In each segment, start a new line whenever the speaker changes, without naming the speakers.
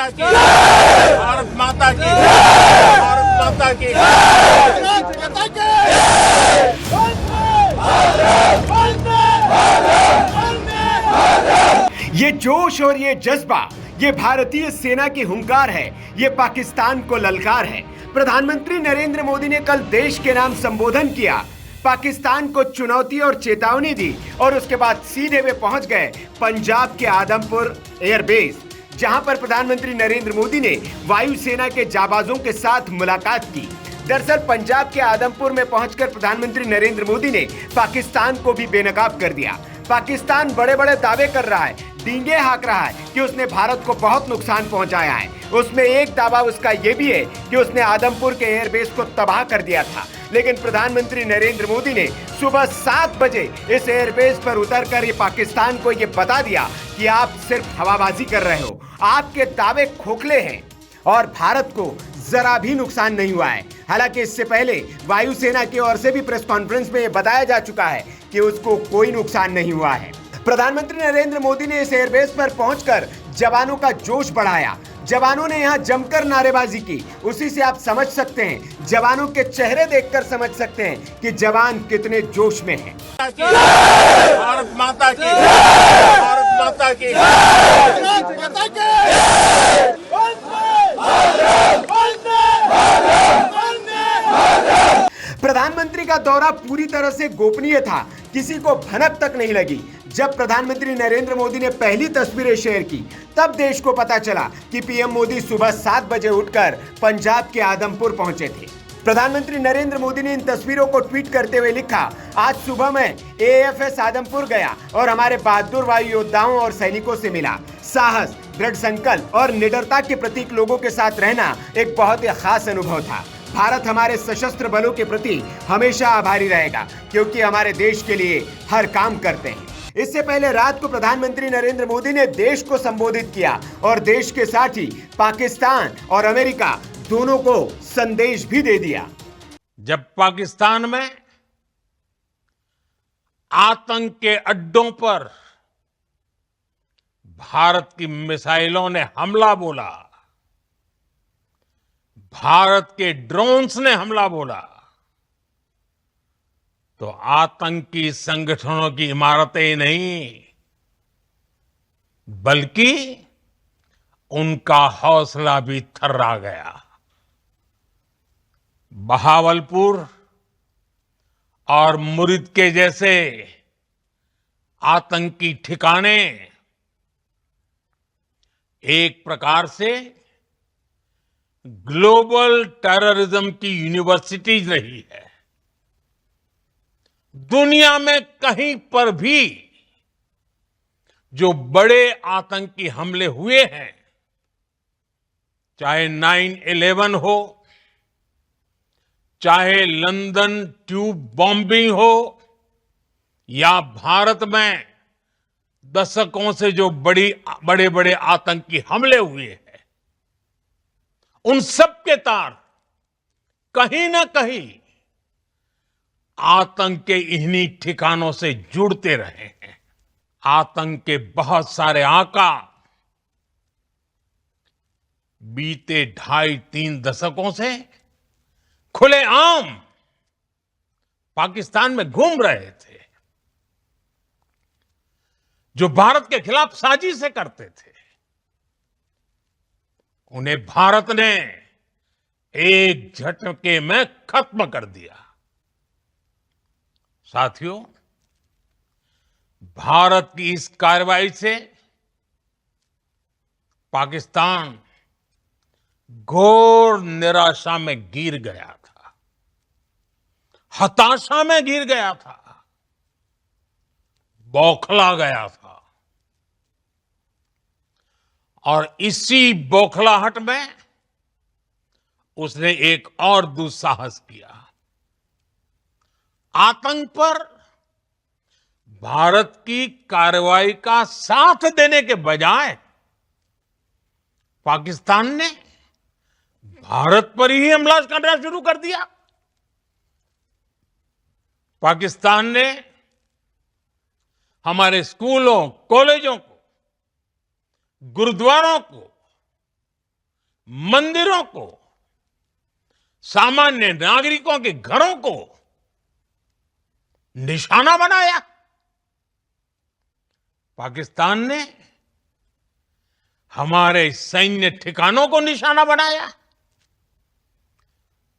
माता की भारत माता की भारत माता की
ये जोश और ये जज्बा, ये भारतीय सेना की हुंकार है, ये पाकिस्तान को ललकार है। प्रधानमंत्री नरेंद्र मोदी ने कल देश के नाम संबोधन किया, पाकिस्तान को चुनौती और चेतावनी दी और उसके बाद सीधे वे पहुंच गए पंजाब के आदमपुर एयरबेस, जहां पर प्रधानमंत्री नरेंद्र मोदी ने वायुसेना के जाबाजों के साथ मुलाकात की। दरअसल पंजाब के आदमपुर में पहुंचकर प्रधानमंत्री नरेंद्र मोदी ने पाकिस्तान को भी बेनकाब कर दिया। पाकिस्तान बड़े बड़े दावे कर रहा है, डींगे हाँक रहा है कि उसने भारत को बहुत नुकसान पहुंचाया है। उसमें एक दावा उसका यह भी है कि उसने आदमपुर के एयरबेस को तबाह कर दिया था। लेकिन प्रधानमंत्री नरेंद्र मोदी ने सुबह 7 बजे इस एयरबेस पर उतरकर ये पाकिस्तान को ये बता दिया कि आप सिर्फ हवाबाजी कर रहे हो, आपके दावे खोखले हैं और भारत को जरा भी नुकसान नहीं हुआ है। हालांकि इससे पहले वायुसेना की ओर से भी प्रेस कॉन्फ्रेंस में यह बताया जा चुका है कि उसको कोई नुकसान नहीं हुआ है। प्रधानमंत्री नरेंद्र मोदी ने इस एयरबेस पर पहुंचकर जवानों का जोश बढ़ाया। जवानों ने यहां जमकर नारेबाजी की। उसी से आप समझ सकते हैं, जवानों के चेहरे देखकर समझ सकते हैं कि जवान कितने जोश में हैं।
भारत माता की भारत माता की
प्रधानमंत्री का दौरा पूरी तरह से गोपनीय था, किसी को भनक तक नहीं लगी। जब प्रधानमंत्री नरेंद्र मोदी ने पहली तस्वीरें शेयर की, तब देश को पता चला कि पीएम मोदी सुबह 7 बजे उठकर पंजाब के आदमपुर पहुंचे थे। प्रधानमंत्री नरेंद्र मोदी ने इन तस्वीरों को ट्वीट करते हुए लिखा, आज सुबह मैं एएफएस आदमपुर गया और हमारे बहादुर वायु योद्धाओं और सैनिकों से मिला। साहस, दृढ़ संकल्प और निडरता के प्रतीक लोगों के साथ रहना एक बहुत ही खास अनुभव था। भारत हमारे सशस्त्र बलों के प्रति हमेशा आभारी रहेगा, क्योंकि हमारे देश के लिए हर काम करते हैं। इससे पहले रात को प्रधानमंत्री नरेंद्र मोदी ने देश को संबोधित किया और देश के साथ ही पाकिस्तान और अमेरिका दोनों को संदेश भी दे दिया।
जब पाकिस्तान में आतंक के अड्डों पर भारत की मिसाइलों ने हमला बोला, भारत के ड्रोन्स ने हमला बोला, तो आतंकी संगठनों की इमारतें नहीं, बल्कि उनका हौसला भी थर्रा गया। बहावलपुर और मुरिद के जैसे आतंकी ठिकाने एक प्रकार से ग्लोबल टेररिज्म की यूनिवर्सिटीज रही है। दुनिया में कहीं पर भी जो बड़े आतंकी हमले हुए हैं, चाहे 9/11 हो, चाहे लंदन ट्यूब बॉम्बिंग हो, या भारत में दशकों से जो बड़े बड़े आतंकी हमले हुए हैं, उन सब के तार कहीं ना कहीं आतंक के इन्हीं ठिकानों से जुड़ते रहे हैं। आतंक के बहुत सारे आका बीते 2.5-3 दशकों से खुलेआम पाकिस्तान में घूम रहे थे, जो भारत के खिलाफ साजिशें करते थे। उन्हें भारत ने एक झटके में खत्म कर दिया। साथियों, भारत की इस कार्रवाई से पाकिस्तान घोर निराशा में गिर गया था, हताशा में गिर गया था, बौखला गया था। और इसी बौखलाहट में उसने एक और दुस्साहस किया। आतंक पर भारत की कार्रवाई का साथ देने के बजाय पाकिस्तान ने भारत पर ही हमला करना शुरू कर दिया। पाकिस्तान ने हमारे स्कूलों, कॉलेजों को, गुरुद्वारों को मंदिरों को, सामान्य नागरिकों के घरों को निशाना बनाया। पाकिस्तान ने हमारे सैन्य ठिकानों को निशाना बनाया।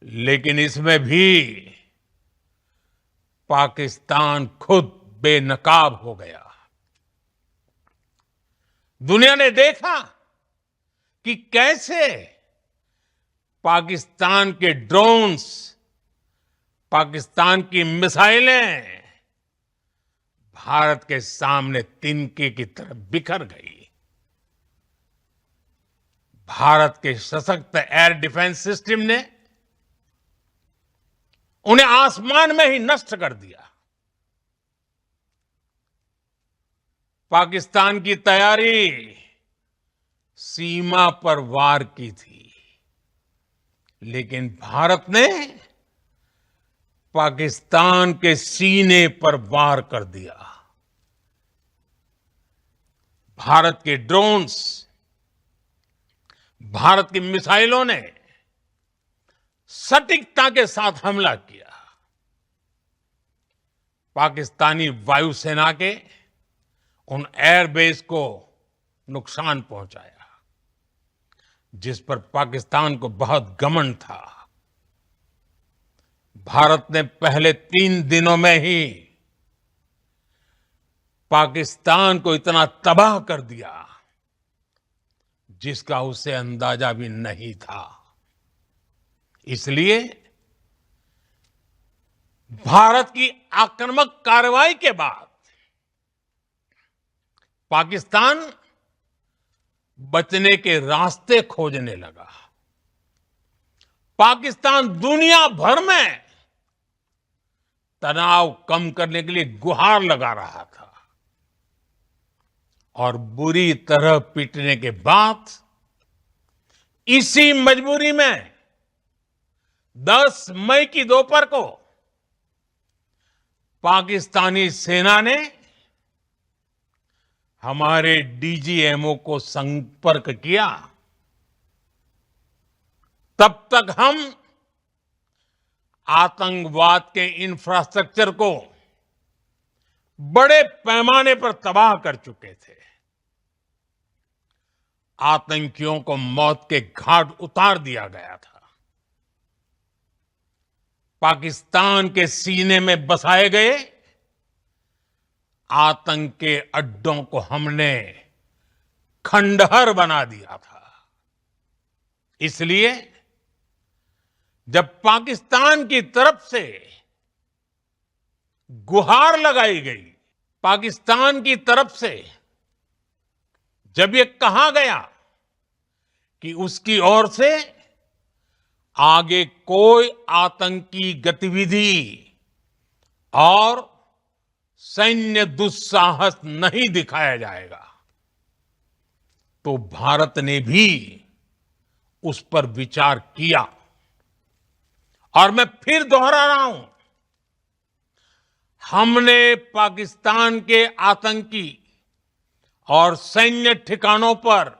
लेकिन इसमें भी पाकिस्तान खुद बेनकाब हो गया। दुनिया ने देखा कि कैसे पाकिस्तान के ड्रोन्स, पाकिस्तान की मिसाइलें भारत के सामने तिनके की तरह बिखर गई। भारत के सशक्त एयर डिफेंस सिस्टम ने उन्हें आसमान में ही नष्ट कर दिया। पाकिस्तान की तैयारी सीमा पर वार की थी, लेकिन भारत ने पाकिस्तान के सीने पर वार कर दिया। भारत के ड्रोन्स, भारत की मिसाइलों ने सटीकता के साथ हमला किया। पाकिस्तानी वायुसेना के उन एयरबेस को नुकसान पहुंचाया, जिस पर पाकिस्तान को बहुत घमंड था। भारत ने पहले 3 दिनों में ही पाकिस्तान को इतना तबाह कर दिया जिसका उसे अंदाजा भी नहीं था। इसलिए भारत की आक्रामक कार्रवाई के बाद पाकिस्तान बचने के रास्ते खोजने लगा। पाकिस्तान दुनिया भर में तनाव कम करने के लिए गुहार लगा रहा था और बुरी तरह पीटने के बाद इसी मजबूरी में 10 मई की दोपहर को पाकिस्तानी सेना ने हमारे डीजीएमओ को संपर्क किया। तब तक हम आतंकवाद के इंफ्रास्ट्रक्चर को बड़े पैमाने पर तबाह कर चुके थे। आतंकियों को मौत के घाट उतार दिया गया था। पाकिस्तान के सीने में बसाए गए आतंक के अड्डों को हमने खंडहर बना दिया था। इसलिए जब पाकिस्तान की तरफ से गुहार लगाई गई, पाकिस्तान की तरफ से जब ये कहा गया कि उसकी ओर से आगे कोई आतंकी गतिविधि और सैन्य दुस्साहस नहीं दिखाया जाएगा, तो भारत ने भी उस पर विचार किया। और मैं फिर दोहरा रहा हूं, हमने पाकिस्तान के आतंकी और सैन्य ठिकानों पर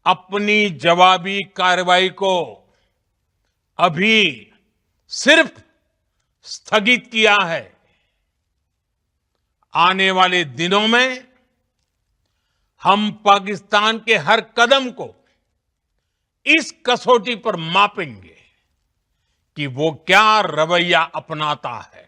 अपनी जवाबी कार्रवाई को अभी सिर्फ स्थगित किया है। आने वाले दिनों में हम पाकिस्तान के हर कदम को इस कसौटी पर मापेंगे कि वो क्या रवैया अपनाता है।